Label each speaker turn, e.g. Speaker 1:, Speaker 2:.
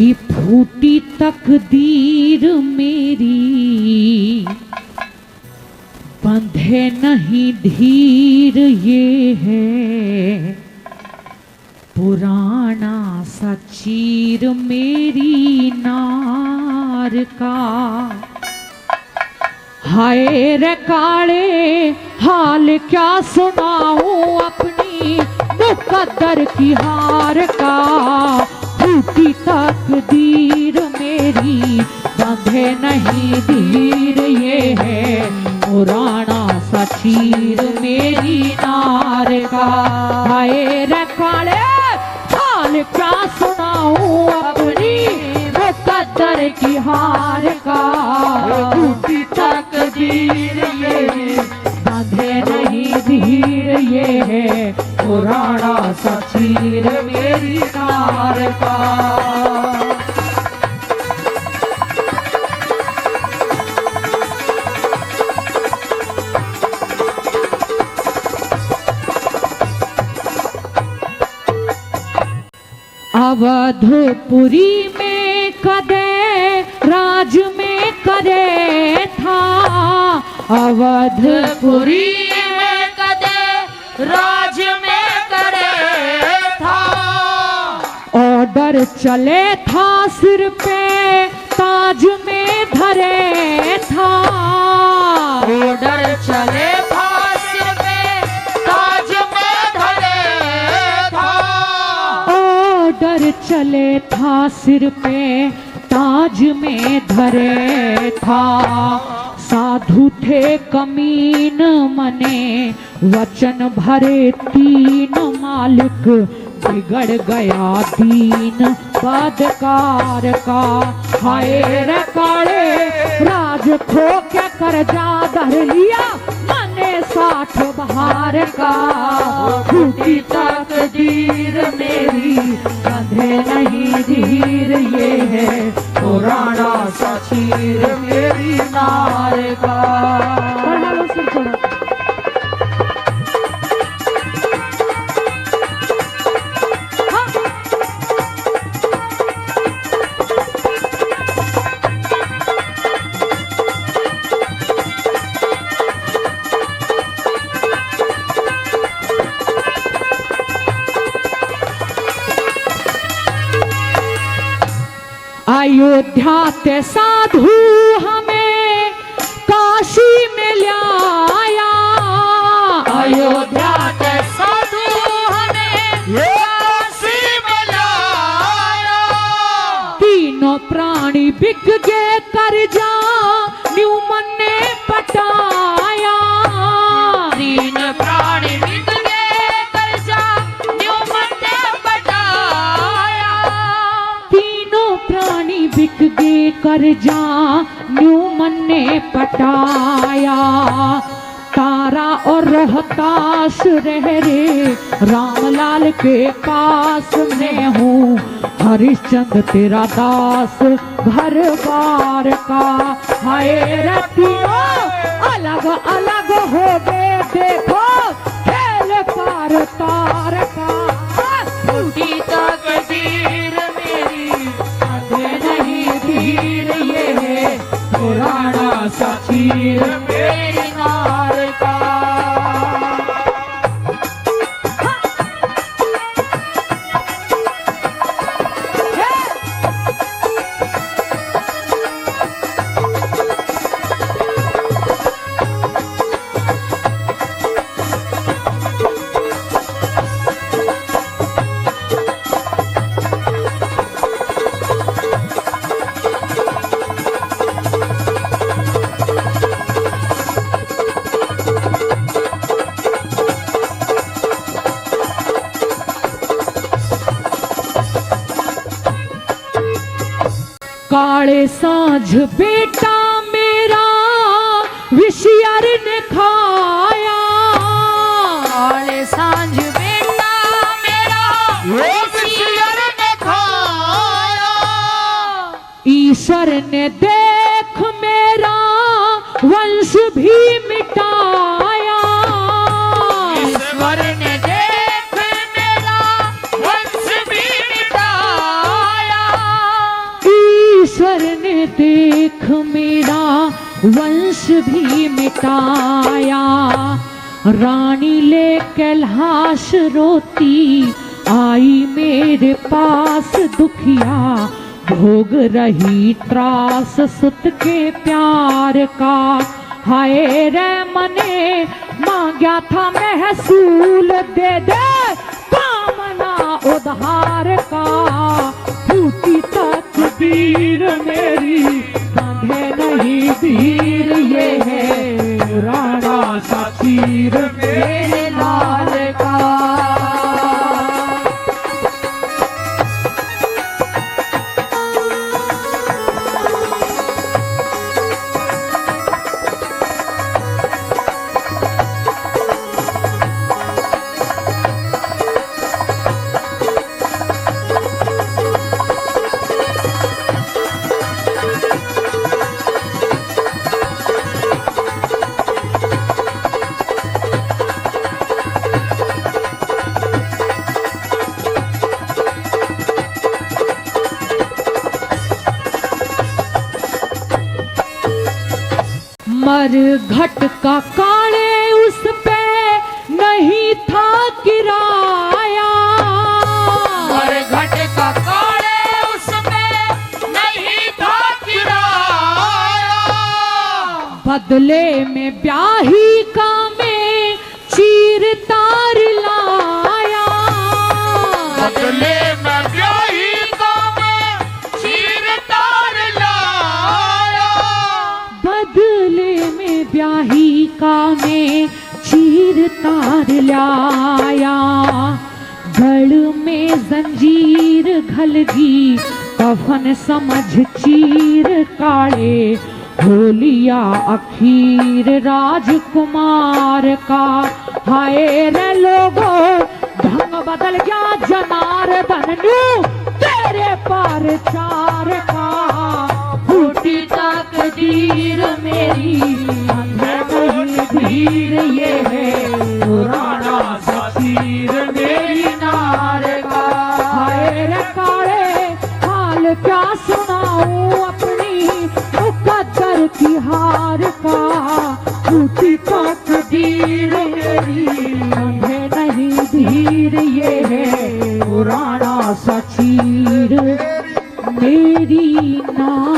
Speaker 1: कि फूटी तकदीर मेरी बंधे नहीं धीर, ये है पुराना सा चीर मेरी नार का। हाय रे काले हाल क्या सुनाऊं अपनी मुकद्दर की हार का। फूटी तकदीर मेरी बंधे नहीं धीर, ये है पुराना सा चीर मेरी नार का। हाय रे काले हाल क्या सुनाऊं अपनी मुकद्दर की हार का। फूटी तकदीर ये बंधे नहीं धीर, ये है पुराना सा चीर मेरी नार का। अवधपुरी में कदे राज में करे था। अवधपुरी
Speaker 2: में कदे राज में करे था।
Speaker 1: ऑर्डर चले था सिर पे ताज में धरे था।
Speaker 2: ऑर्डर चले था सिर पे ताज में धरे था।
Speaker 1: ऑर्डर चले था सिर पे ताज में धरे था। साधु थे कमीन मने वचन भरे तीन, मालिक बिगड़ गया दीन बदकार का। हाय रे काले राज खो क्या कर्जा धर लिया मने 60 बहार का। फूटी तकदीर मेरी बंधे नहीं धीर, ये है पुराना सा चीर मेरी नार का। अयोध्या ते साधु हमें काशी में लाया।
Speaker 2: अयोध्या ते साधु हमें काशी में लाया।
Speaker 1: तीनों प्राणी बिक गए कर्जा न्यूमन ने पटाया।
Speaker 2: तीन प्राणी बिक गए कर्जा न्यूमन ने पटाया।
Speaker 1: तीनों प्राणी बिक गए कर्जा न्यूमन ने पटाया। तारा और रोहतास रह रे रामलाल के पास में हूँ। हरिश्चंद्र तेरा दास घर बार का। हाय रे तीनों अलग अलग हो गए देखो खेल पार तार का।
Speaker 2: फूटी तकदीर मेरी
Speaker 1: बंधे नहीं धीर, ये है
Speaker 2: पुराना सा चीर मेरी नार का।
Speaker 1: काले सांझ बेटा मेरा विशियर ने खाया।
Speaker 2: काले सांझ बेटा मेरा विशियर ने खाया।
Speaker 1: ईश्वर ने देख मेरा वंश भी मिटाया।
Speaker 2: ईश्वर ने देख मेरा वंश भी मिटाया।
Speaker 1: अकबर ने देख मेरा वंश भी मिटाया, रानी ले कैलाश रोती आई मेरे पास दुखिया, भोग रही त्रास सुत के प्यार का। हाय रे मने मांगा था महसूल, दे दे कामना उधार का। फूटी तकदीर मेरी बांधे नहीं धीर, ये है राणा सा तीर मेरे लाल का। मर घट का काले उस पे नहीं था किराया,
Speaker 2: और घट का काले उस पे नहीं था किराया।
Speaker 1: बदले में ब्याही का मैं चीर तार लाया,
Speaker 2: बदले में ब्याही का मैं चीर तार लाया।
Speaker 1: बदले में ब्याही का मैं चीर तार लाया। गढ़ में जंजीर घलगी कफन समझ चीर काले, हो लिया अखीर राजकुमार का। हाय रे लोगो ढंग बदल गया जनार्दन नू तेरे पार चार का। फूटी तकदीर मेरी बांधे नहीं धीर, ये है राणा सा तीर मेरी नार का। हाय रे काले हाल क्या सुनाऊं अपनी मुकद्दर की हार का। फूटी तकदीर मेरी बांधे नहीं धीर, ये है राणा सा तीर मेरी नार